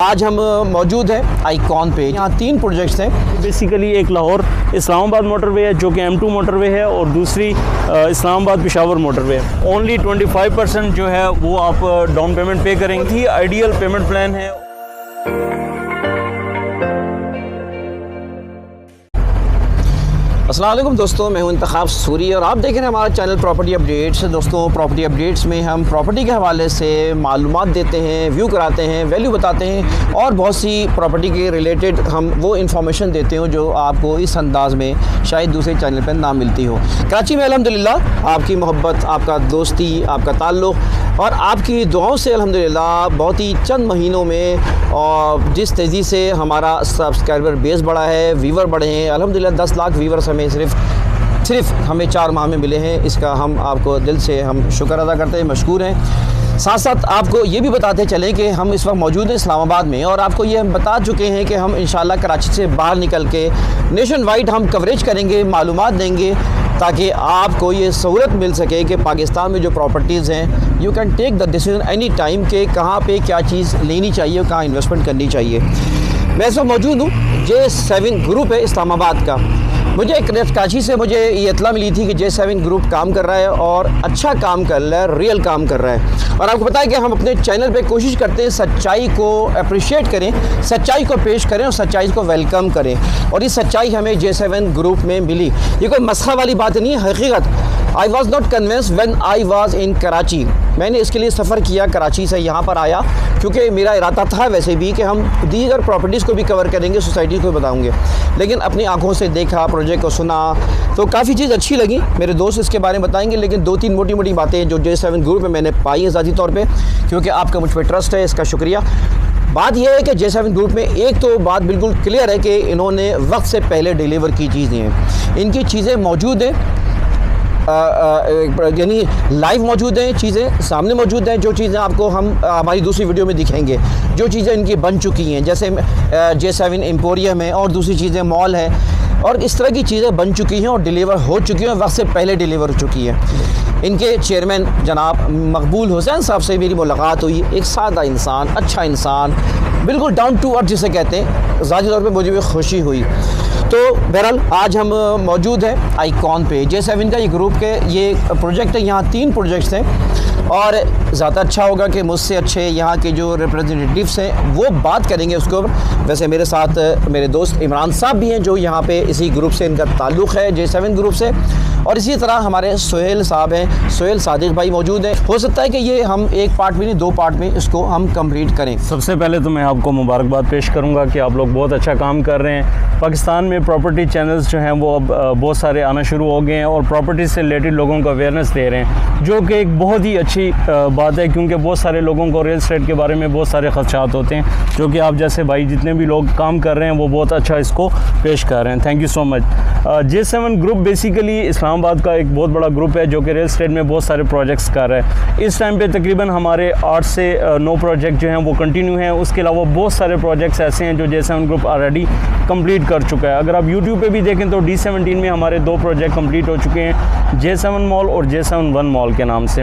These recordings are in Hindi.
आज हम मौजूद हैं आइकॉन पे। यहाँ 3 प्रोजेक्ट्स हैं। बेसिकली एक लाहौर इस्लामाबाद मोटरवे है जो कि M2 मोटरवे है और दूसरी इस्लामाबाद पेशावर मोटरवे है। ओनली 25% जो है वो आप डाउन पेमेंट पे करेंगे। ही आइडियल पेमेंट प्लान है। अस्सलाम वालेकुम दोस्तों, मैं हूं इंतखाब सूरी और आप देख रहे हैं हमारा चैनल प्रॉपर्टी अपडेट्स। दोस्तों, प्रॉपर्टी अपडेट्स में हम प्रॉपर्टी के हवाले से मालूमात देते हैं, व्यू कराते हैं, वैल्यू बताते हैं और बहुत सी प्रॉपर्टी के रिलेटेड हम वो इन्फॉर्मेशन देते हैं जो आपको इस अंदाज़ में शायद दूसरे चैनल पर ना मिलती हो। कराची में अल्हम्दुलिल्लाह आपकी मोहब्बत, आपका दोस्ती, आपका ताल्लुक़ और आपकी दुआओं से अल्हम्दुलिल्लाह बहुत ही चंद महीनों में और जिस तेज़ी से हमारा सब्सक्राइबर बेस बढ़ा है, व्यूवर बढ़े हैं। अल्हम्दुलिल्लाह 10 लाख व्यूवर्स हमें सिर्फ हमें 4 माह में मिले हैं। इसका हम आपको दिल से हम शुक्र अदा करते हैं, मशकूर हैं। साथ साथ आपको ये भी बताते चलें कि हम इस वक्त मौजूद हैं इस्लामाबाद में और आपको ये हम बता चुके हैं कि हम इंशाल्लाह कराची से बाहर निकल के नेशन वाइड हम कवरेज करेंगे, मालूमात देंगे ताकि आपको ये सहूलत मिल सके कि पाकिस्तान में जो प्रॉपर्टीज़ हैं you can take the decision any time कि कहाँ पे क्या चीज़ लेनी चाहिए और कहाँ इन्वेस्टमेंट करनी चाहिए। मैं इस वक्त मौजूद हूँ J7 ग्रुप है इस्लामाबाद का। मुझे कराची से मुझे ये इत्तला मिली थी कि J7 ग्रुप काम कर रहा है और अच्छा काम कर रहा है, रियल काम कर रहा है। और आपको पता है कि हम अपने चैनल पे कोशिश करते हैं सच्चाई को अप्रिशिएट करें, सच्चाई को पेश करें और सच्चाई को वेलकम करें। और ये सच्चाई हमें J7 ग्रुप में मिली। ये कोई मसखा वाली बात नहीं है, हकीकत। I was not convince when I was in Karachi. मैंने इसके लिए सफ़र किया, कराची से यहाँ पर आया क्योंकि मेरा इरादा था वैसे भी कि हम दीगर प्रॉपर्टीज़ को भी कवर करेंगे, सोसाइटी को बताऊँगे। लेकिन अपनी आंखों से देखा, प्रोजेक्ट को सुना तो काफ़ी चीज़ अच्छी लगी। मेरे दोस्त इसके बारे में बताएंगे, लेकिन 2-3 मोटी मोटी बातें जो J7 ग्रुप में मैंने पाई हैं ज़ाती तौर पे, क्योंकि आपका मुझ पर ट्रस्ट है, इसका शुक्रिया। बात यह है कि J7 ग्रुप में एक तो बात बिल्कुल क्लियर है कि इन्होंने वक्त से पहले डिलीवर की चीज़ें हैं। इनकी चीज़ें मौजूद हैं, यानी लाइव मौजूद हैं, चीज़ें सामने मौजूद हैं। जो चीज़ें आपको हम हमारी दूसरी वीडियो में दिखाएंगे, जो चीज़ें इनकी बन चुकी हैं, जैसे J7 एम्पोरियम है और दूसरी चीज़ें मॉल है और इस तरह की चीज़ें बन चुकी हैं और डिलीवर हो चुकी हैं, वक्त से पहले डिलीवर हो चुकी हैं। इनके चेयरमैन जनाब मकबूल हुसैन साहब से मेरी मुलाकात हुई। एक सादा इंसान, अच्छा इंसान, बिल्कुल डाउन टू अर्थ जिसे कहते हैं, ज़ाती तौर पर मुझे भी खुशी हुई। तो बहरहाल आज हम मौजूद हैं आइकॉन पे। J7 का ये ग्रुप के ये प्रोजेक्ट है। यहाँ 3 प्रोजेक्ट्स हैं और ज़्यादा अच्छा होगा कि मुझसे अच्छे यहाँ के जो रिप्रेजेंटेटिव्स हैं वो बात करेंगे उसको। वैसे मेरे साथ मेरे दोस्त इमरान साहब भी हैं जो यहाँ पे इसी ग्रुप से इनका ताल्लुक़ है, J7 ग्रुप से। और इसी तरह हमारे सोहेल साहब हैं, सोहेल सादिक भाई मौजूद हैं। हो सकता है कि ये हम एक पार्ट में नहीं 2 पार्ट में इसको हम कंप्लीट करें। सबसे पहले तो मैं आपको मुबारकबाद पेश करूंगा कि आप लोग बहुत अच्छा काम कर रहे हैं। पाकिस्तान में प्रॉपर्टी चैनल्स जो हैं वो अब बहुत सारे आना शुरू हो गए हैं और प्रॉपर्टी से रिलेटेड लोगों को अवेयरनेस दे रहे हैं, जो कि एक बहुत ही अच्छी बात है, क्योंकि बहुत सारे लोगों को रियल एस्टेट के बारे में बहुत सारे खदशात होते हैं, जो कि आप जैसे भाई जितने भी लोग काम कर रहे हैं वो बहुत अच्छा इसको पेश कर रहे हैं। Thank you so much. J7 group basically Islamabad का एक बहुत बड़ा ग्रुप है जो कि रियल एस्टेट में बहुत सारे प्रोजेक्ट्स कर रहा है। इस टाइम पे तकरीबन हमारे 8 से 9 प्रोजेक्ट जो हैं वो कंटिन्यू हैं। उसके अलावा बहुत सारे प्रोजेक्ट्स ऐसे हैं जो J7 ग्रुप ऑलरेडी कंप्लीट कर चुका है। अगर आप यूट्यूब पे भी देखें तो D17 में हमारे 2 प्रोजेक्ट कंप्लीट हो चुके हैं, J7 मॉल और J7 1 मॉल के नाम से,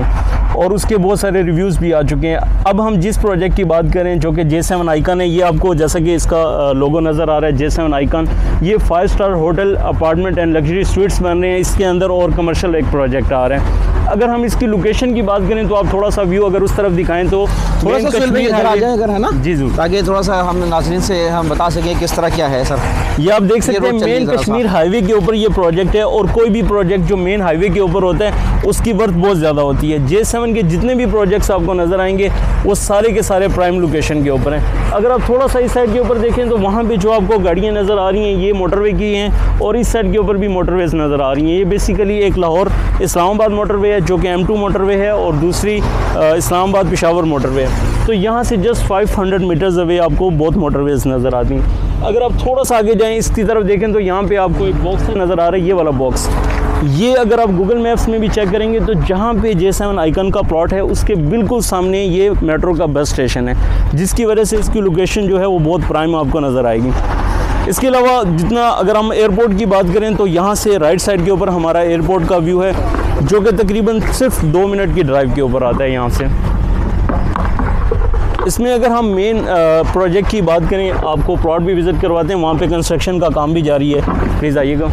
और उसके बहुत सारे रिव्यूज़ भी आ चुके हैं। अब हम जिस प्रोजेक्ट की बात करें जो कि J7 आइकन है, ये आपको जैसा कि इसका लोगो नज़र आ रहा है J7 आइकन, ये 5 star hotel, apartment and luxury sweets बन रहे हैं इसके अंदर, और कमर्शियल एक प्रोजेक्ट आ रहे हैं। अगर हम इसकी लोकेशन की बात करें तो आप थोड़ा सा व्यू अगर उस तरफ दिखाएं तो थोड़ा सा कश्मीर आ जाए अगर, है ना जी जरूर, ताकि थोड़ा सा हम नाज़रीन से हम बता सकें किस तरह क्या है। सर ये आप देख सकते हैं मेन कश्मीर हाईवे के ऊपर ये प्रोजेक्ट है, और कोई भी प्रोजेक्ट जो मेन हाईवे के ऊपर होता है उसकी वर्थ बहुत ज़्यादा होती है। J7 के जितने भी प्रोजेक्ट्स आपको नज़र आएंगे वो सारे के सारे प्राइम लोकेशन के ऊपर हैं। अगर आप थोड़ा सा इस साइड के ऊपर देखें तो वहाँ पे जो आपको गाड़ियाँ नज़र आ रही हैं ये मोटरवे की हैं, और इस साइड के ऊपर भी मोटरवेज़ नज़र आ रही हैं। ये बेसिकली एक लाहौर इस्लामाबाद मोटरवे है जो कि M2 मोटरवे है और दूसरी इस्लामाबाद पेशावर मोटरवे है। तो यहाँ से जस्ट 500 मीटर्स अवे आपको बहुत मोटरवेज़ नज़र आती हैं। अगर आप थोड़ा सा आगे जाएँ इसकी तरफ देखें तो यहाँ पे आपको एक बॉक्स नज़र आ रहा है, ये वाला बॉक्स। ये अगर आप गूगल मैप्स में भी चेक करेंगे तो जहाँ पे J7 आइकन का प्लॉट है उसके बिल्कुल सामने ये मेट्रो का बस स्टेशन है, जिसकी वजह से इसकी लोकेशन जो है वो बहुत प्राइम आपको नज़र आएगी। इसके अलावा जितना अगर हम एयरपोर्ट की बात करें तो यहाँ से राइट साइड के ऊपर हमारा एयरपोर्ट का व्यू है, जो कि तकरीबन सिर्फ 2 मिनट की ड्राइव के ऊपर आता है यहाँ से। इसमें अगर हम मेन प्रोजेक्ट की बात करें, आपको प्लॉट भी विज़िट करवाते हैं, वहाँ पे कंस्ट्रक्शन का काम भी जारी है, प्लीज़ आइएगा।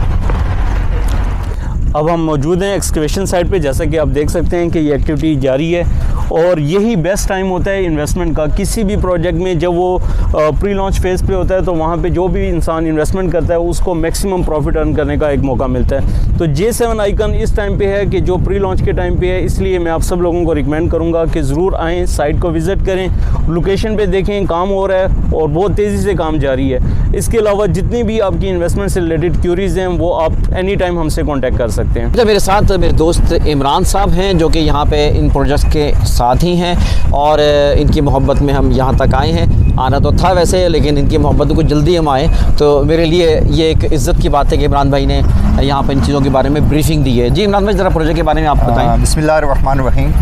अब हम मौजूद हैं एक्सकवेशन साइट पे, जैसा कि आप देख सकते हैं कि ये एक्टिविटी जारी है और यही बेस्ट टाइम होता है इन्वेस्टमेंट का। किसी भी प्रोजेक्ट में जब वो प्री लॉन्च फेज़ पे होता है तो वहाँ पे जो भी इंसान इन्वेस्टमेंट करता है उसको मैक्सिमम प्रॉफिट अर्न करने का एक मौका मिलता है। तो J7 आइकन इस टाइम पे है कि जो प्री लॉन्च के टाइम पे है, इसलिए मैं आप सब लोगों को रिकमेंड करूँगा कि ज़रूर आएँ, साइट को विज़िट करें, लोकेशन पर देखें, काम हो रहा है और बहुत तेज़ी से काम जारी है। इसके अलावा जितनी भी आपकी इन्वेस्टमेंट से रिलेटेड क्यूरीज़ हैं वो आप एनी टाइम हमसे कॉन्टैक्ट कर सकते हैं। तो मेरे साथ मेरे दोस्त इमरान साहब हैं जो कि यहाँ पे इन प्रोजेक्ट्स के साथ ही हैं और इनकी मोहब्बत में हम यहाँ तक आए हैं। आना तो था वैसे, लेकिन इनकी मोहब्बत को जल्दी हम आए, तो मेरे लिए ये एक इज़्ज़त की बात है कि इमरान भाई ने यहाँ पर इन चीज़ों के बारे में ब्रीफिंग दी है। जी इमरान भाई, ज़रा प्रोजेक्ट के बारे में आप बताएँ। बिस्मिल्लाहिर्रहमानिर्रहीम।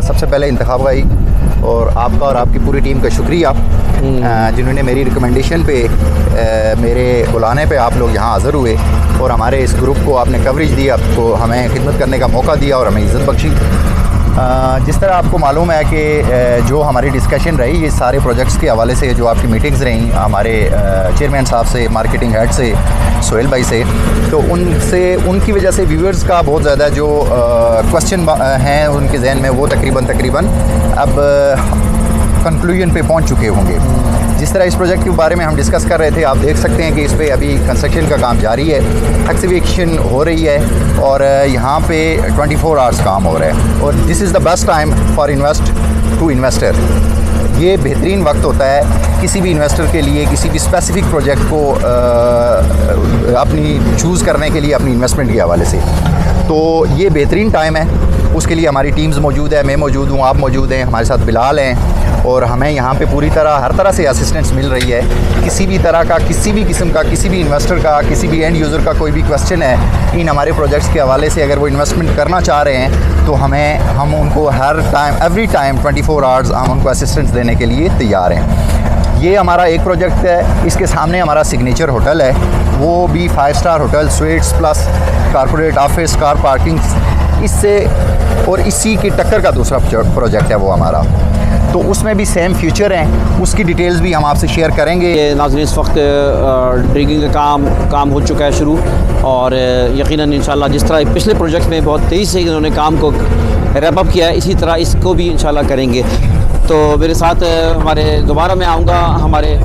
सबसे पहले इंतखाब भाई और आपका और आपकी पूरी टीम का शुक्रिया जिन्होंने मेरी रिकमेंडेशन पे मेरे बुलाने पे आप लोग यहाँ हाज़िर हुए और हमारे इस ग्रुप को आपने कवरेज दी, आपको हमें खिदमत करने का मौका दिया और हमें इज़्ज़त बख्शी। जिस तरह आपको मालूम है कि जो हमारी डिस्कशन रही ये सारे प्रोजेक्ट्स के हवाले से, जो आपकी मीटिंग्स रहीं हमारे चेयरमैन साहब से, मार्केटिंग हेड से, सोहेल भाई से, तो उनकी वजह से व्यूअर्स का बहुत ज़्यादा जो क्वेश्चन हैं उनके जहन में वो तकरीबन अब कंक्लूजन पे पहुंच चुके होंगे। जिस तरह इस प्रोजेक्ट के बारे में हम डिस्कस कर रहे थे, आप देख सकते हैं कि इस पे अभी कंस्ट्रक्शन का काम जारी है, एक्सीवेशन हो रही है और यहाँ पे 24 आवर्स काम हो रहा है और this is the best time for investor. ये बेहतरीन वक्त होता है किसी भी इन्वेस्टर के लिए, किसी भी स्पेसिफिक प्रोजेक्ट को अपनी चूज़ करने के लिए अपनी इन्वेस्टमेंट के हवाले से। तो ये बेहतरीन टाइम है, उसके लिए हमारी टीम्स मौजूद है, मैं मौजूद हूँ, आप मौजूद हैं, हमारे साथ बिलाल हैं और हमें यहाँ पे पूरी तरह हर तरह से असिस्टेंस मिल रही है। किसी भी तरह का, किसी भी किस्म का, किसी भी इन्वेस्टर का, किसी भी एंड यूज़र का कोई भी क्वेश्चन है इन हमारे प्रोजेक्ट्स के हवाले से, अगर वो इन्वेस्टमेंट करना चाह रहे हैं तो हम उनको हर टाइम, एवरी टाइम 24 आवर्स हम उनको असिस्टेंस देने के लिए तैयार हैं। ये हमारा एक प्रोजेक्ट है, इसके सामने हमारा सिग्नेचर होटल है, वो भी 5 star hotel, sweets plus corporate office, car parking, इससे और इसी की टक्कर का दूसरा प्रोजेक्ट है वो हमारा, तो उसमें भी सेम फ्यूचर हैं, उसकी डिटेल्स भी हम आपसे शेयर करेंगे। नाज़रीन, इस वक्त ड्रिगिंग का काम हो चुका है शुरू और यकीनन इंशाल्लाह जिस तरह पिछले प्रोजेक्ट में बहुत तेज़ी से इन्होंने काम को रैप अप किया है, इसी तरह इसको भी इंशाल्लाह करेंगे। तो मेरे साथ हमारे दोबारा मैं आऊँगा हमारे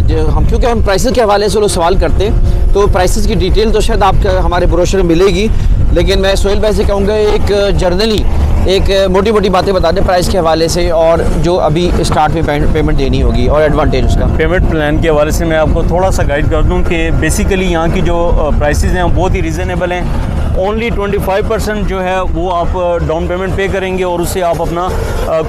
जो क्योंकि हम प्राइसेस के हवाले से लोग सवाल करते हैं तो प्राइसेस की डिटेल तो शायद आपको हमारे ब्रोशर में मिलेगी, लेकिन मैं सोहेल भाई से कहूँगा एक जर्नली एक मोटी मोटी बातें बता दें प्राइस के हवाले से और जो अभी स्टार्ट में पेमेंट देनी होगी और एडवांटेज उसका। पेमेंट प्लान के हवाले से मैं आपको थोड़ा सा गाइड कर दूं कि बेसिकली यहाँ की जो प्राइसेस हैं बहुत ही रीज़नेबल हैं। ओनली 25% जो है वो आप डाउन पेमेंट पे करेंगे और उससे आप अपना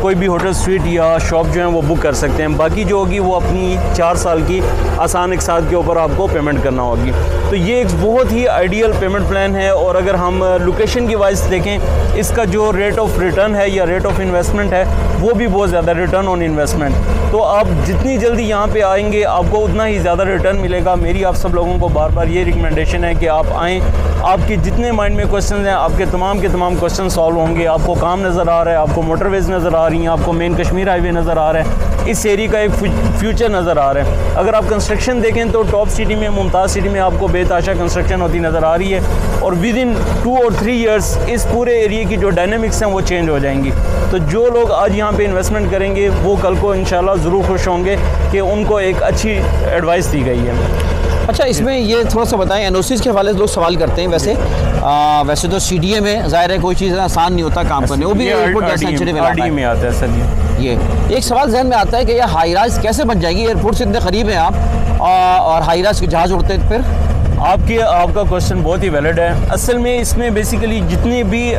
कोई भी होटल, स्वीट या शॉप जो है वो बुक कर सकते हैं। बाकी जो होगी वो अपनी 4 साल की आसान एक साथ के ऊपर आपको पेमेंट करना होगी। तो ये एक बहुत ही आइडियल पेमेंट प्लान है। और अगर हम लोकेशन की वाइज देखें, इसका जो रेट ऑफ रिटर्न है या रेट ऑफ इन्वेस्टमेंट है वो भी बहुत ज़्यादा, रिटर्न ऑन इन्वेस्टमेंट। तो आप जितनी जल्दी यहाँ पे आएंगे आपको उतना ही ज़्यादा रिटर्न मिलेगा। मेरी आप सब लोगों को बार बार ये रिकमेंडेशन है कि आप आएँ, आपके जितने माइंड में क्वेश्चन हैं आपके तमाम के तमाम क्वेश्चन सॉल्व होंगे। आपको काम नज़र आ रहा है, आपको मोटरवेज नज़र आ रही हैं, आपको मेन कश्मीर हाईवे नज़र आ रहा है, इस एरिया का एक फ्यूचर नज़र आ रहा है। अगर आप कंस्ट्रक्शन देखें तो टॉप सिटी में, मुमताज़ सिटी में आपको बेताशा कंस्ट्रक्शन होती नज़र आ रही है और विद इन 2 और 3 ईयर्स इस पूरे एरिया की जो डायनामिक्स हैं वो चेंज हो जाएंगी। तो जो लोग आज यहाँ पे इन्वेस्टमेंट करेंगे वो कल को इंशाल्लाह ज़रूर खुश होंगे कि उनको एक अच्छी एडवाइस दी गई है। अच्छा, इसमें ये थोड़ा सा बताएं, एनओसीज़ के हवाले से लोग सवाल करते हैं। वैसे तो सीडीए में ज़ाहिर है कोई चीज़ आसान नहीं होता काम करने, वो भी एयरपोर्ट जैसा सेंचुरी में आता है सर। ये एक सवाल जहन में आता है कि यह हाई राइज कैसे बन जाएगी? एयरपोर्ट से इतने करीब हैं आप और हाई राइज के जहाज़ उड़ते हैं। फिर आपका क्वेश्चन बहुत ही वैलिड है। असल में इसमें बेसिकली जितने भी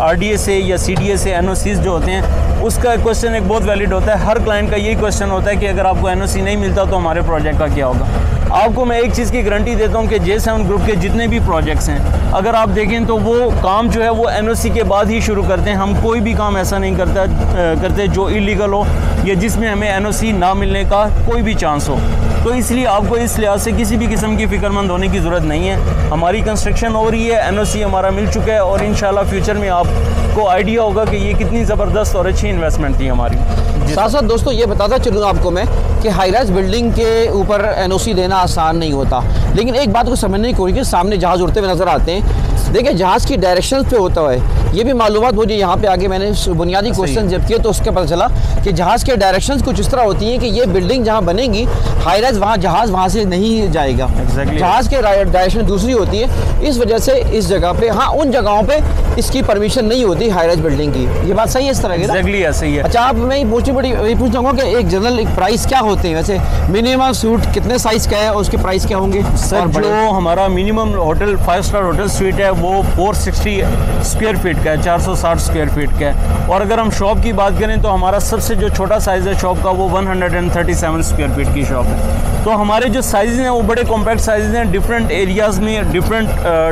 आरडीए से या सीडीए से एनओसीज़ जो होते हैं उसका क्वेश्चन एक बहुत वैलिड होता है। हर क्लाइंट का यही क्वेश्चन होता है कि अगर आपको एनओसी नहीं मिलता तो हमारे प्रोजेक्ट का क्या होगा। आपको मैं एक चीज़ की गारंटी देता हूँ कि J7 ग्रुप के जितने भी प्रोजेक्ट्स हैं, अगर आप देखें तो वो काम जो है वो एनओसी के बाद ही शुरू करते हैं। हम कोई भी काम ऐसा नहीं करते जो इलीगल हो या जिसमें हमें एनओसी ना मिलने का कोई भी चांस हो। तो इसलिए आपको इस लिहाज से किसी भी किस्म की फ़िक्रमंद होने की ज़रूरत नहीं है। हमारी कंस्ट्रक्शन हो रही है, एनओसी हमारा मिल चुका है और इंशाल्लाह फ्यूचर में आपको आइडिया होगा कि ये कितनी ज़बरदस्त और अच्छी इन्वेस्टमेंट थी हमारी। साथ साथ दोस्तों ये बताता चलूँ आपको मैं कि हाई राइज बिल्डिंग के ऊपर एनओसी देना आसान नहीं होता, लेकिन एक बात को समझने की कोशिश, सामने जहाज़ उड़ते हुए नज़र आते हैं, देखिए जहाज़ की डायरेक्शन पे होता है, ये भी मालूमात मुझे यहाँ पे आगे मैंने बुनियादी क्वेश्चन जब किए तो उसके पता चला कि जहाज़ के डायरेक्शंस कुछ इस तरह होती हैं कि ये बिल्डिंग जहाँ बनेगी हाई राइज, वहाँ जहाज़ वहाँ से नहीं जाएगा। जहाज़ के डायरेक्शन दूसरी होती है, इस वजह से इस जगह पे, हाँ उन जगहों पे इसकी परमिशन नहीं होती हाई राइज बिल्डिंग की। ये बात सही है इस तरह की? एग्जैक्टली ऐसे ही है। अच्छा, आप मैं पूछ चाहूँगा कि एक जनरल एक प्राइस क्या होते हैं वैसे, मिनिमम सूट कितने साइज़ का है और उसके प्राइस क्या होंगे? सर जो हमारा minimum hotel 5 star hotel sweet है वो 460 स्क्वायर फीट का है, 460 स्क्वायर फीट का है। और अगर हम शॉप की बात करें तो हमारा सबसे जो छोटा साइज़ है शॉप का वो 137 स्क्वायर फीट की शॉप है। तो हमारे जो साइज़ हैं वो बड़े कॉम्पैक्ट साइज़ हैं। डिफरेंट एरियाज़ में डिफरेंट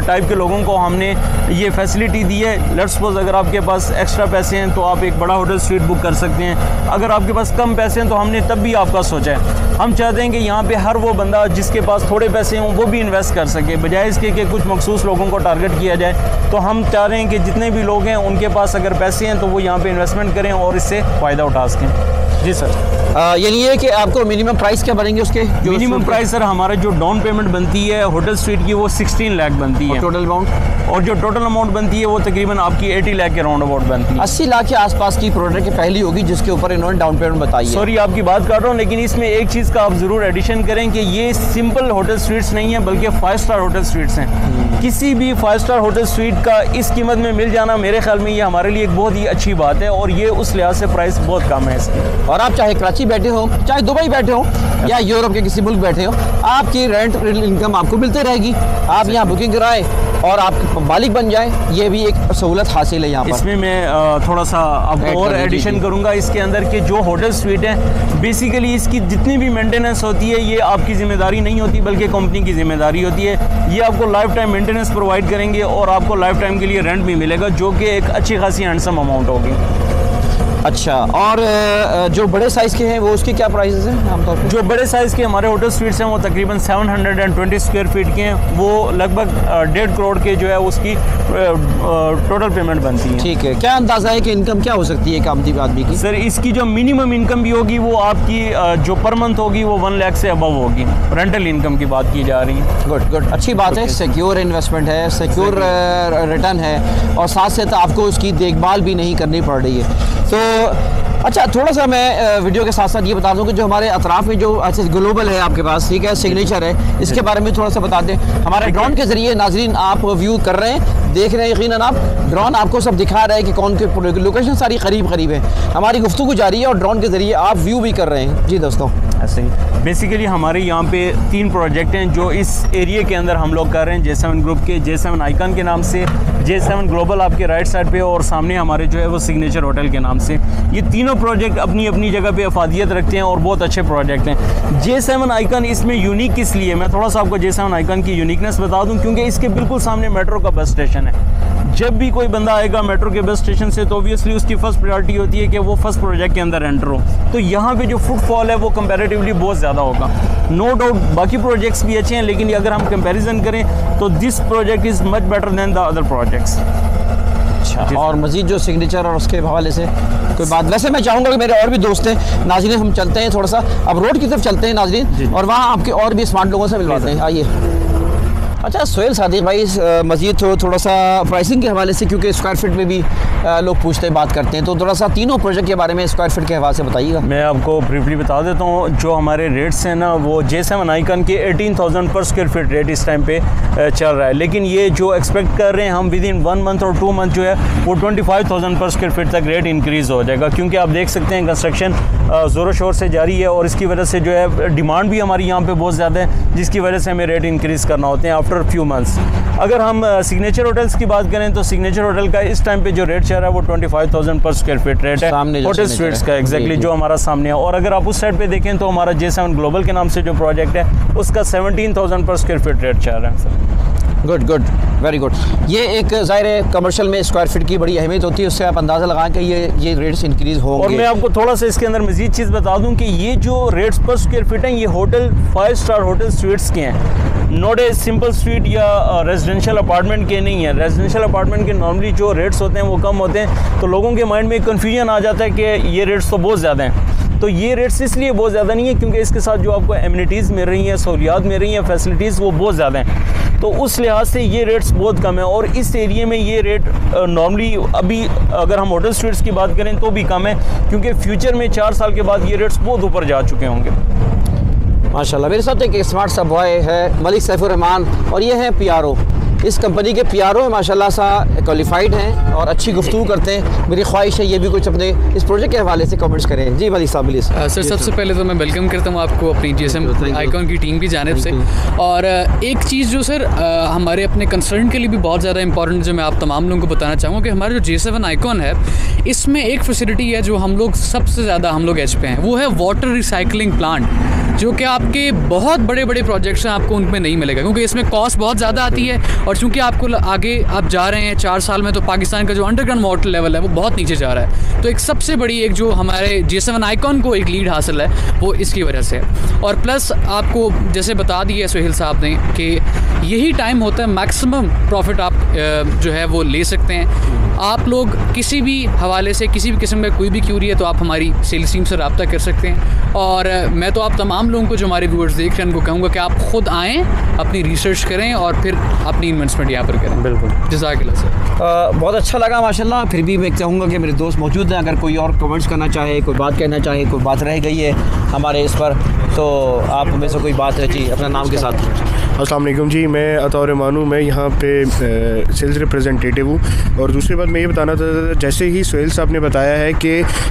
टाइप के लोगों को हमने ये फैसिलिटी दी है। लेट्स सपोज अगर आपके पास एक्स्ट्रा पैसे हैं तो आप एक बड़ा होटल स्वीट बुक कर सकते हैं। अगर आपके पास कम पैसे हैं तो हमने तब भी आपका सोचा है। हम चाहते हैं कि यहाँ पे हर वो बंदा जिसके पास थोड़े पैसे हों वो भी इन्वेस्ट कर सके, बजाय इसके कि कुछ मखसूस लोगों को टारगेट किया जाए। तो हम चाह रहे हैं कि जितने भी लोग हैं उनके पास अगर पैसे हैं तो वो यहाँ पे इन्वेस्टमेंट करें और इससे फ़ायदा उठा सकें। जी सर। यानी ये कि आपको मिनिमम प्राइस क्या बनेंगे उसके? जो मिनिमम प्राइस सर हमारा जो डाउन पेमेंट बनती है होटल स्वीट की वो 16 लाख बनती है टोटल अमाउंट, और जो टोटल अमाउंट बनती है वो तकरीबन आपकी 80 लाख के राउंड अबाउट बनती है। 80 लाख के आसपास की प्रोडक्ट की पहली होगी जिसके ऊपर इन्होंने डाउन पेमेंट बताई है। सॉरी आपकी बात कर रहा हूँ, लेकिन इसमें एक चीज़ का आप ज़रूर एडिशन करें कि ये सिंपल होटल स्वीट्स नहीं है बल्कि 5 स्टार होटल स्वीट्स हैं। किसी भी 5 स्टार होटल स्वीट का इस कीमत में मिल जाना मेरे ख्याल में ये हमारे लिए एक बहुत ही अच्छी बात है, और ये उस लिहाज से प्राइस बहुत कम है इसकी। और आप चाहे कराची बैठे हो, चाहे दुबई बैठे हो या यूरोप के किसी मुल्क बैठे हो, आपकी रेंट इनकम आपको मिलती रहेगी। आप यहाँ बुकिंग कराएं और आप मालिक बन जाए, ये भी एक सहूलत हासिल है यहाँ पर। इसमें मैं थोड़ा सा आपको और एडिशन करूँगा इसके अंदर कि जो होटल स्वीट है बेसिकली इसकी जितनी भी मेंटेनेंस होती है ये आपकी ज़िम्मेदारी नहीं होती बल्कि कंपनी की ज़िम्मेदारी होती है। ये आपको लाइफ टाइम मेंटेनेंस प्रोवाइड करेंगे और आपको लाइफ टाइम के लिए रेंट भी मिलेगा जो कि एक अच्छी खासी हैंडसम अमाउंट होगी। अच्छा, और जो बड़े साइज़ के हैं वो उसकी क्या प्राइसेस हैं आमतौर पर? जो बड़े साइज़ के हमारे होटल स्वीट्स हैं वो तकरीबन 720 स्क्वायर फीट के हैं। वो लगभग 1.5 करोड़ के जो है उसकी टोटल पेमेंट बनती है। ठीक है, क्या अंदाज़ा है कि इनकम क्या हो सकती है एक आमदी आदमी की? सर इसकी जो मिनिमम इनकम भी होगी वो आपकी जो पर मंथ होगी वो 1 लाख से अबव होगी। रेंटल इनकम की बात की जा रही है। गुड गुड, अच्छी बात है। सिक्योर इन्वेस्टमेंट है, सिक्योर रिटर्न है, और साथ साथ आपको उसकी देखभाल भी नहीं करनी पड़ रही है। तो अच्छा, थोड़ा सा मैं वीडियो के साथ साथ ये बता दूं कि जो हमारे अतराफ़ में जो अच्छा ग्लोबल है आपके पास, ठीक है, सिग्नेचर है, इसके बारे में थोड़ा सा बता दें। हमारे ड्रोन के ज़रिए नाजरीन आप व्यू कर रहे हैं, देख रहे हैं, यकीनन आप ड्रोन आपको सब दिखा रहा है कि कौन के लोकेशन सारी करीब करीब है। हमारी गुफ्तगू जारी है और ड्रोन के ज़रिए आप व्यू भी कर रहे हैं। जी दोस्तों, ऐसे ही बेसिकली हमारे यहाँ पे 3 प्रोजेक्ट हैं जो इस एरिया के अंदर हम लोग कर रहे हैं। J7 ग्रुप के J7 आइकन के नाम से, J7 ग्लोबल आपके राइट साइड पे, और सामने हमारे जो है वो सिग्नेचर होटल के नाम से। ये तीनों प्रोजेक्ट अपनी अपनी जगह पे अफादियत रखते हैं और बहुत अच्छे प्रोजेक्ट हैं। J7 आइकन इसमें यूनिक किस लिए, मैं थोड़ा सा आपको J7 आइकन की यूनिकनेस बता दूं, क्योंकि इसके बिल्कुल सामने मेट्रो का बस स्टेशन है। जब भी कोई बंदा आएगा मेट्रो के बस स्टेशन से तो ऑब्वियसली उसकी फर्स्ट प्रायोरिटी होती है कि वो फर्स्ट प्रोजेक्ट के अंदर एंटर हो। तो यहाँ पे जो फुटफॉल है वो कंपैरेटिवली बहुत ज़्यादा होगा। नो डाउट बाकी प्रोजेक्ट्स भी अच्छे हैं, लेकिन अगर हम कंपैरिजन करें तो this project is much better than the other projects. अच्छा, और मज़ीद जो सिग्नेचर और उसके हवाले से कोई बात, वैसे मैं चाहूँगा कि मेरे और भी दोस्त हैं नाज़रीन, हम चलते हैं थोड़ा सा अब रोड की तरफ चलते हैं नाज़रीन, और वहाँ आपके और भी स्मार्ट लोगों से मिलवाते हैं। आइए। अच्छा सोहेल सादिक भाई, मज़ीद थोड़ा सा प्राइसिंग के हवाले से, क्योंकि स्क्वायर फीट में भी लोग पूछते बात करते हैं, तो थोड़ा सा तीनों प्रोजेक्ट के बारे में स्क्वायर फीट के हवाले से बताइएगा। मैं आपको ब्रीफली बता देता हूँ। जो हमारे रेट्स हैं ना वो J7 आइकन के 18,000 पर स्क्वायर फीट रेट इस टाइम पे चल रहा है, लेकिन ये जो एक्सपेक्ट कर रहे हैं हम विद इन 1 मंथ और 2 मंथ जो है वो 25,000 पर स्क्वायर फीट तक रेट इंक्रीज़ हो जाएगा, क्योंकि आप देख सकते हैं कंस्ट्रक्शन ज़ोरों शोर से जारी है और इसकी वजह से जो है डिमांड भी हमारी यहाँ पे बहुत ज़्यादा है, जिसकी वजह से हमें रेट इंक्रीज़ करना होते हैं आफ्टर फ्यू मंथ्स। अगर हम सिग्नेचर होटल्स की बात करें तो सिग्नेचर होटल का इस टाइम पे जो रेट चल रहा है वो 25,000 पर स्क्वायर फीट रेट है होटल स्वीट्स का, एग्जैक्टली जो हमारा सामने है। और अगर आप उस साइड पे देखें तो हमारा J7 ग्लोबल के नाम से जो प्रोजेक्ट है उसका 17,000 पर स्क्वायर फीट रेट चल रहा है। Good good, very good. ये एक ज़ाहिर है कमर्शियल में स्क्वायर फीट की बड़ी अहमियत होती है, उससे आप अंदाज़ा लगाएं कि ये रेट्स इंक्रीज़ होंगे। और मैं आपको थोड़ा सा इसके अंदर मज़ीद चीज़ बता दूं कि ये जो रेट्स पर स्क्वायर फीट हैं ये होटल 5 स्टार होटल स्वीट्स के हैं, नॉट ए सिंपल स्वीट या रेजिडेंशियल अपार्टमेंट के नहीं है। रेजिडेंशियल अपार्टमेंट के नॉर्मली जो रेट्स होते हैं वो कम होते हैं, तो लोगों के माइंड में एक कन्फ्यूजन आ जाता है कि ये रेट्स तो बहुत ज़्यादा हैं। तो ये रेट्स इसलिए बहुत ज़्यादा नहीं है क्योंकि इसके साथ जो आपको एमिनिटीज़ मिल रही हैं, सहूलियात मिल रही हैं, फैसिलिटीज़ वो बहुत ज़्यादा हैं, तो उस लिहाज से ये रेट्स बहुत कम है। और इस एरिए में ये रेट नॉर्मली अभी अगर हम होटल स्वीट्स की बात करें तो भी कम है, क्योंकि फ्यूचर में 4 साल के बाद ये रेट्स बहुत ऊपर जा चुके होंगे। माशाल्लाह। मेरे साथ एक स्मार्ट सा बॉय है मलिक सैफुर्रहमान, और ये हैं PRO। इस कंपनी के PRO माशाल्लाह सा क्वालिफाइड हैं और अच्छी गुफ्तगू करते हैं। मेरी ख्वाहिश है ये भी कुछ अपने इस प्रोजेक्ट के हवाले से कमेंट्स करें। जी मलिक साहब प्लीज़। सर सबसे पहले तो मैं वेलकम करता हूँ आपको अपनी GSM आइकॉन की टीम की जानिब से। और एक चीज़ जो सर हमारे अपने कंसर्न के लिए भी बहुत ज़्यादा इंपॉर्टेंट, जो मैं आप तमाम लोगों को बताना चाहूँगा कि हमारा जो J7 आइकॉन है इसमें एक फैसिलिटी है जो हम लोग सबसे ज़्यादा हम लोग एज पे हैं, वो है वाटर रिसाइकलिंग प्लांट, जो कि आपके बहुत बड़े बड़े प्रोजेक्ट्स हैं आपको उनमें नहीं मिलेगा, क्योंकि इसमें कॉस्ट बहुत ज़्यादा आती है। और चूँकि आपको आगे आप जा रहे हैं 4 साल में, तो पाकिस्तान का जो अंडरग्राउंड वाटर लेवल है वो बहुत नीचे जा रहा है। तो एक सबसे बड़ी एक जो हमारे J7 आइकॉन को एक लीड हासिल है वो इसकी वजह से है। और प्लस आपको जैसे बता दिया सोहेल साहब ने कि यही टाइम होता है मैक्सिमम प्रॉफिट आप जो है वो ले सकते हैं। आप लोग किसी भी हवाले से किसी भी किस्म का कोई भी क्यूरी है तो आप हमारी सेल्स टीम से रब्ता कर सकते हैं। और मैं तो आप तमाम लोगों को जो हमारे व्यूअर्स देख रहे हैं उनको कहूँगा कि आप ख़ुद आएँ, अपनी रिसर्च करें और फिर अपनी इन्वेस्टमेंट यहाँ पर करें। बिल्कुल, जज़ाकल्लाह सर। बहुत अच्छा लगा माशाल्लाह। फिर भी मैं चाहूँगा कि मेरे दोस्त मौजूद हैं, अगर कोई और कमेंट्स करना चाहे, कोई बात कहना चाहे, कोई बात रह गई है हमारे इस पर, तो आप में से कोई बात है जी अपना नाम के साथ। अस्सलाम वालेकुम जी, मैं अतौर मानू मैं यहाँ पे सेल्स रिप्रेजेंटेटिव हूँ। और दूसरी बात मैं ये बताना था, जैसे ही सोहेल साहब ने बताया है कि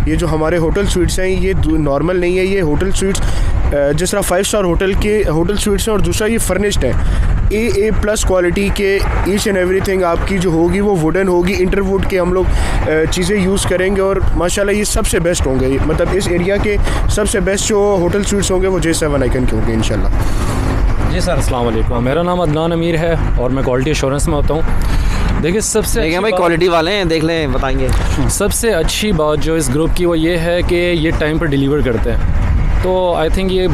ये जो हमारे होटल स्वीट्स हैं ये नॉर्मल नहीं है, ये होटल स्वीट्स जिस तरह 5 स्टार होटल के होटल स्वीट्स हैं, और दूसरा ये फर्निश्ड है A+ क्वालिटी के। ईच एंड एवरीथिंग आपकी जो होगी वो वुडन होगी, इंटरवुड के हम लोग चीज़ें यूज़ करेंगे, और माशाल्लाह ये सबसे बेस्ट होंगे। मतलब इस एरिया के सबसे बेस्ट जो होटल स्वीट्स होंगे वो J7 आइकन के होंगे इंशाल्लाह। जी सर। अस्सलाम वालेकुम, मेरा नाम अदनान अमीर है और मैं क्वालिटी एश्योरेंस में होता हूँ। देखिए सबसे भाई क्वालिटी वाले हैं, देख लें, बताएंगे। सबसे अच्छी बात जो इस ग्रुप की वो ये है कि ये टाइम पर डिलीवर करते हैं, तो आई थिंक ये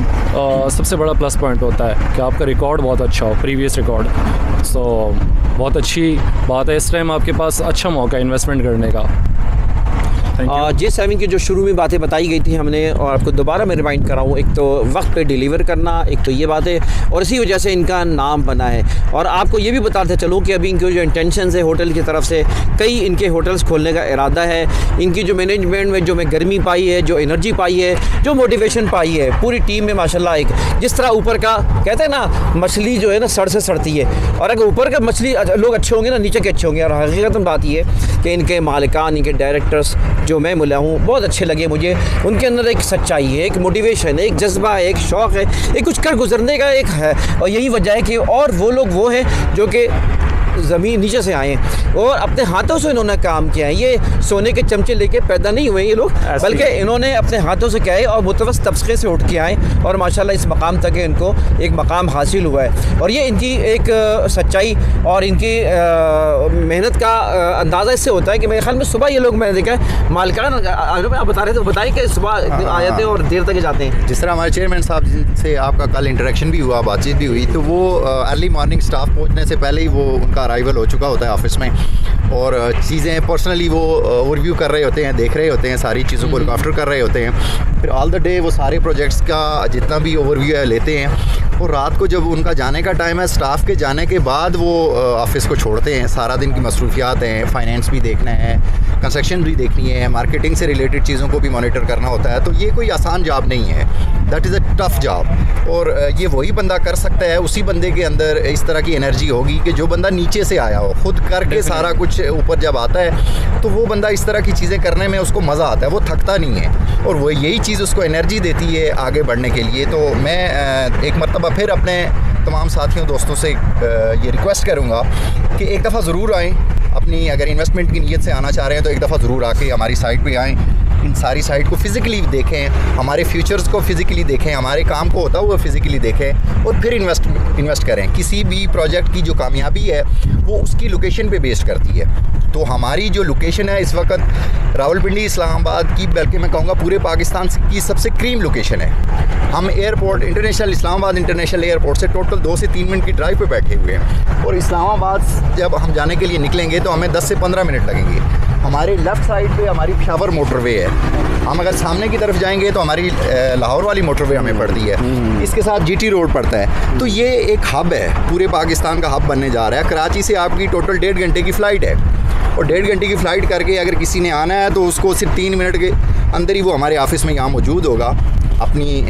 सबसे बड़ा प्लस पॉइंट होता है कि आपका रिकॉर्ड बहुत अच्छा हो, प्रीवियस रिकॉर्ड। सो बहुत अच्छी बात है, इस टाइम आपके पास अच्छा मौका इन्वेस्टमेंट करने का। J7 की जो शुरू में बातें बताई गई थी हमने, और आपको दोबारा मैं रिमाइंड कराऊँ, एक तो वक्त पे डिलीवर करना, एक तो ये बात है, और इसी वजह से इनका नाम बना है। और आपको ये भी बताते चलूँ कि अभी इनके जो इंटेंशन है होटल की तरफ से, कई इनके होटल्स खोलने का इरादा है। इनकी जो मैनेजमेंट में जो मैं गर्मी पाई है, जो एनर्जी पाई है, जो मोटिवेशन पाई है पूरी टीम में माशाल्लाह, एक जिस तरह ऊपर का कहते हैं ना मछली जो है ना सड़ से सड़ती है, और अगर ऊपर का मछली लोग अच्छे होंगे ना नीचे के अच्छे होंगे। और हकीकत बात ये है कि इनके मालिकान, इनके डायरेक्टर्स जो मैं मिला हूँ बहुत अच्छे लगे मुझे। उनके अंदर एक सच्चाई है, एक मोटिवेशन है, एक जज्बा है, एक शौक़ है, एक कुछ कर गुजरने का एक है। और यही वजह है कि और वो लोग वो हैं जो कि ज़मीन नीचे से आए हैं और अपने हाथों से इन्होंने काम किया है। ये सोने के चमचे लेके पैदा नहीं हुए ये लोग, बल्कि इन्होंने अपने हाथों से किया है और मुतवस्सित तबके से उठ के आए और माशाल्लाह इस मकाम तक इनको एक मकाम हासिल हुआ है। और ये इनकी एक सच्चाई और इनकी मेहनत का अंदाज़ा इससे होता है कि मेरे ख्याल में सुबह ये लोग मैंने देखा है मालिकान, आप बता रहे थे, बताइए कि सुबह आ जाते हैं और देर तक जाते हैं। जिस तरह हमारे चेयरमैन साहब से आपका कल इंटरेक्शन भी हुआ, बातचीत भी हुई, तो वो अर्ली मॉर्निंग स्टाफ पहुंचने से पहले ही वो उनका अराइवल हो चुका होता है ऑफिस में, और चीज़ें पर्सनली वो ओवरव्यू कर रहे होते हैं, देख रहे होते हैं, सारी चीज़ों को लुक आफ्टर कर रहे होते हैं। फिर ऑल द डे वो सारे प्रोजेक्ट्स का जितना भी ओवरव्यू है लेते हैं, और रात को जब उनका जाने का टाइम है, स्टाफ के जाने के बाद वो ऑफिस को छोड़ते हैं। सारा दिन की मसरूफियात हैं, फाइनेंस भी देखना है, कंस्ट्रक्शन भी देखनी है, मार्केटिंग से रिलेटेड चीज़ों को भी मॉनिटर करना होता है। तो ये कोई आसान जॉब नहीं है, that is a tough job. और ये वही बंदा कर सकता है, उसी बंदे के अंदर इस तरह की एनर्जी होगी कि जो बंदा नीचे से आया हो, खुद करके सारा कुछ ऊपर जब आता है तो वो बंदा इस तरह की चीज़ें करने में उसको मज़ा आता है, वो थकता नहीं है, और वो यही चीज़ उसको एनर्जी देती है आगे बढ़ने के लिए। तो मैं एक मरतबा फिर अपने तमाम साथियों दोस्तों से ये रिक्वेस्ट करूँगा कि एक दफ़ा ज़रूर आएँ, अपनी अगर इन्वेस्टमेंट की नीयत से आना चाह रहे हैं तो एक दफ़ा ज़रूर आके हमारी साइट पे आएँ। इन सारी साइट को फ़िज़िकली देखें, हमारे फ्यूचर्स को फ़िज़िकली देखें, हमारे काम को होता हुआ फ़िज़िकली देखें और फिर इन्वेस्ट करें। किसी भी प्रोजेक्ट की जो कामयाबी है वो उसकी लोकेशन पे बेस्ड करती है। तो हमारी जो लोकेशन है इस वक्त रावलपिंडी इस्लामाबाद की, बल्कि मैं कहूँगा पूरे पाकिस्तान की सबसे क्रीम लोकेशन है। हम airport international Islamabad international airport से टोटल 2 से 3 मिनट की ड्राइव पे बैठे हुए हैं और इस्लामाबाद जब हम जाने के लिए निकलेंगे तो हमें 10 से 15 मिनट लगेंगे। हमारे लेफ़्ट साइड पे हमारी पेशावर मोटरवे है। हम अगर सामने की तरफ जाएंगे तो हमारी लाहौर वाली मोटरवे हमें पड़ती है, इसके साथ जीटी रोड पड़ता है। तो ये एक हब है, पूरे पाकिस्तान का हब बनने जा रहा है। कराची से आपकी टोटल 1.5 घंटे की फ़्लाइट है और 1.5 घंटे की फ़्लाइट करके अगर किसी ने आना है तो उसको सिर्फ 3 मिनट के अंदर ही वो हमारे ऑफ़िस में यहाँ मौजूद होगा। अपनी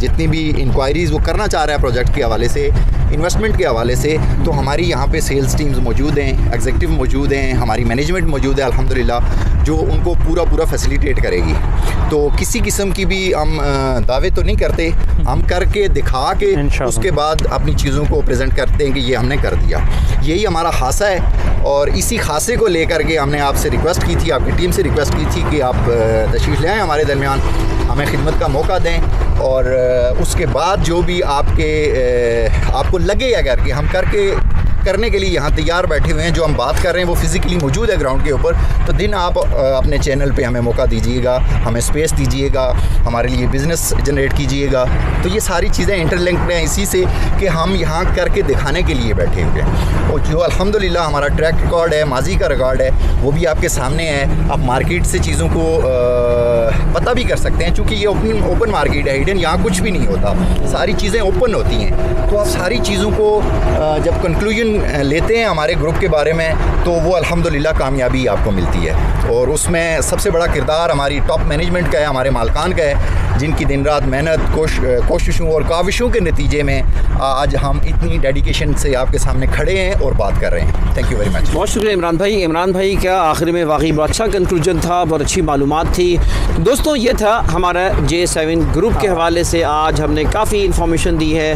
जितनी भी इंक्वायरीज़ वो करना चाह रहा है प्रोजेक्ट के हवाले से, इन्वेस्टमेंट के हवाले से, तो हमारी यहाँ पे सेल्स टीम्स मौजूद हैं, एग्जीक्यूटिव मौजूद हैं, हमारी मैनेजमेंट मौजूद है अल्हम्दुलिल्लाह, जो उनको पूरा फैसिलिटेट करेगी। तो किसी किस्म की भी हम दावे तो नहीं करते, हम करके दिखा के उसके बाद अपनी चीज़ों को प्रेजेंट करते हैं कि ये हमने कर दिया। यही हमारा खासा है और इसी खासे को लेकर के हमने आपसे रिक्वेस्ट की थी, आपकी टीम से रिक्वेस्ट की थी कि आप तशरीफ़ ले आएँ हमारे दरमियान, हमें खिदमत का मौका दें और उसके बाद जो भी आपको लगे अगर कि हम करने के लिए यहाँ तैयार बैठे हुए हैं, जो हम बात कर रहे हैं वो फ़िज़िकली मौजूद है ग्राउंड के ऊपर, तो दिन आप अपने चैनल पे हमें मौका दीजिएगा, हमें स्पेस दीजिएगा, हमारे लिए बिज़नेस जनरेट कीजिएगा। तो ये सारी चीज़ें इंटरलिंक्ड हैं इसी से कि हम यहाँ करके दिखाने के लिए बैठे हुए हैं। और जो अल्हम्दुलिल्लाह हमारा ट्रैक रिकॉर्ड है, माजी का रिकॉर्ड है, वो भी आपके सामने है। आप मार्केट से चीज़ों को पता भी कर सकते हैं, चूँकि ये ओपन मार्केट है, हिडन यहाँ कुछ भी नहीं होता, सारी चीज़ें ओपन होती हैं। तो आप सारी चीज़ों को जब कंक्लूजन लेते हैं हमारे ग्रुप के बारे में तो वो अल्हम्दुलिल्लाह कामयाबी आपको मिलती है। और उसमें सबसे बड़ा किरदार हमारी टॉप मैनेजमेंट का है, हमारे मालकान का है, जिनकी दिन रात मेहनत कोशिशों और काविशों के नतीजे में आज हम इतनी डेडिकेशन से आपके सामने खड़े हैं और बात कर रहे हैं। Thank you very much. बहुत शुक्रिया इमरान भाई क्या आखिर में वाकई बहुत अच्छा कंक्लूजन था, बहुत अच्छी मालूमात थी। दोस्तों ये था हमारा J7 ग्रुप के हवाले से, आज हमने काफ़ी इन्फॉर्मेशन दी है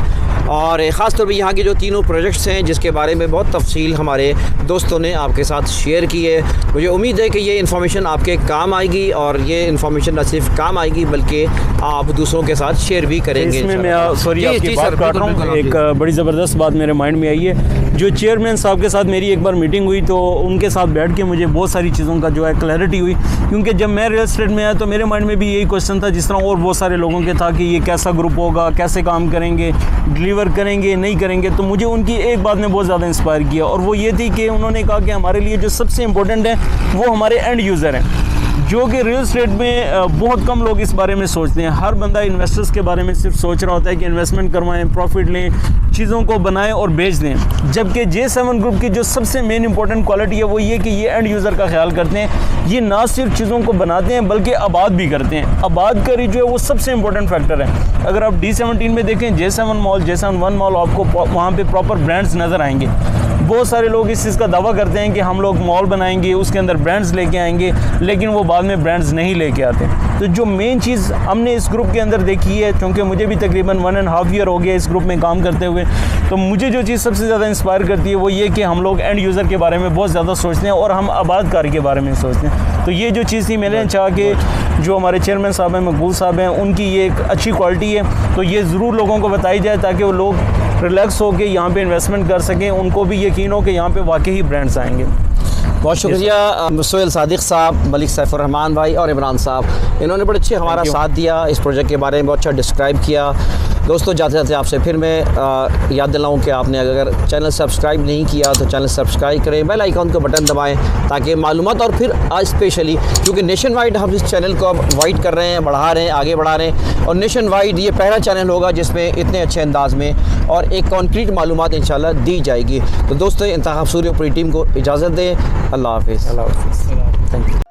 और ख़ास तौर पे यहाँ के जो तीनों प्रोजेक्ट्स हैं जिसके बारे में बहुत तफसील हमारे दोस्तों ने आपके साथ शेयर की है। मुझे उम्मीद है कि ये इन्फॉर्मेशन आपके काम आएगी और ये इन्फॉर्मेशन न सिर्फ काम आएगी बल्कि आप दूसरों के साथ शेयर भी करेंगे। इसमें मैं सॉरी आपकी बात काट रहा हूँ, एक बड़ी ज़बरदस्त बात मेरे माइंड में आई है। जो चेयरमैन साहब के साथ मेरी एक बार मीटिंग हुई तो उनके साथ बैठ के मुझे बहुत सारी चीज़ों का जो है क्लैरिटी हुई, क्योंकि जब मैं रियल एस्टेट में आया तो मेरे माइंड में भी यही क्वेश्चन था जिस तरह और बहुत सारे लोगों के था कि ये कैसा ग्रुप होगा, कैसे काम करेंगे, डिलीवर करेंगे नहीं करेंगे। तो मुझे उनकी एक बात ने बहुत ज़्यादा इंस्पायर किया और वो ये थी कि उन्होंने कहा कि हमारे लिए जो सबसे इम्पोर्टेंट है वो हमारे एंड यूज़र हैं, जो कि रियल एस्टेट में बहुत कम लोग इस बारे में सोचते हैं। हर बंदा इन्वेस्टर्स के बारे में सिर्फ सोच रहा होता है कि इन्वेस्टमेंट करवाएं, प्रॉफिट लें, चीज़ों को बनाएं और बेच दें। जबकि J7 ग्रुप की जो सबसे मेन इंपॉर्टेंट क्वालिटी है वो ये कि ये एंड यूज़र का ख्याल करते हैं। ये ना सिर्फ चीज़ों को बनाते हैं बल्कि आबाद भी करते हैं। आबाद करी जो है वो सबसे इंपॉर्टेंट फैक्टर है। अगर आप D17 में देखें J7 मॉल, J7 1 मॉल, आपको वहाँ पर प्रॉपर ब्रांड्स नज़र आएंगे। बहुत सारे लोग इस चीज़ का दावा करते हैं कि हम लोग मॉल बनाएंगे, उसके अंदर ब्रांड्स लेके आएंगे, लेकिन वो बाद में ब्रांड्स नहीं लेके आते। तो जो मेन चीज़ हमने इस ग्रुप के अंदर देखी है, क्योंकि मुझे भी तकरीबन 1.5 ईयर हो गया इस ग्रुप में काम करते हुए, तो मुझे जो चीज़ सबसे ज़्यादा इंस्पायर करती है वो ये कि हम लोग एंड यूज़र के बारे में बहुत ज़्यादा सोचते हैं और हम आबादकारी के बारे में सोचते हैं। तो ये जो चीज़ थी, मैंने चाहा कि जो हमारे चेयरमैन साहब हैं, मकबूल साहब हैं, उनकी ये एक अच्छी क्वालिटी है, तो ये ज़रूर लोगों को बताई जाए ताकि वो लोग रिलैक्स हो के यहाँ पे इन्वेस्टमेंट कर सकें, उनको भी यकीन हो कि यहाँ पे वाकई ब्रांड्स आएंगे। बहुत शुक्रिया सोहेल सादिक साहब, मलिक सैफुर्रहमान भाई और इमरान साहब, इन्होंने बड़े अच्छे हमारा साथ दिया, इस प्रोजेक्ट के बारे में बहुत अच्छा डिस्क्राइब किया। दोस्तों जाते जाते आपसे फिर मैं याद दिलाऊं कि आपने अगर चैनल सब्सक्राइब नहीं किया तो चैनल सब्सक्राइब करें, बेल आइकॉन को बटन दबाएं ताकि मालूमात, और फिर आज स्पेशली क्योंकि नेशन वाइड हम इस चैनल को अब वाइड कर रहे हैं, बढ़ा रहे हैं, आगे बढ़ा रहे हैं, और नेशन वाइड ये पहला चैनल होगा जिसमें इतने अच्छे अंदाज में और एक कॉन्क्रीट मालूमात इंशाल्लाह दी जाएगी। तो दोस्तों इंतखाब सूरी पूरी टीम को इजाज़त दें। अल्लाह हाफ़िज़। Thank you.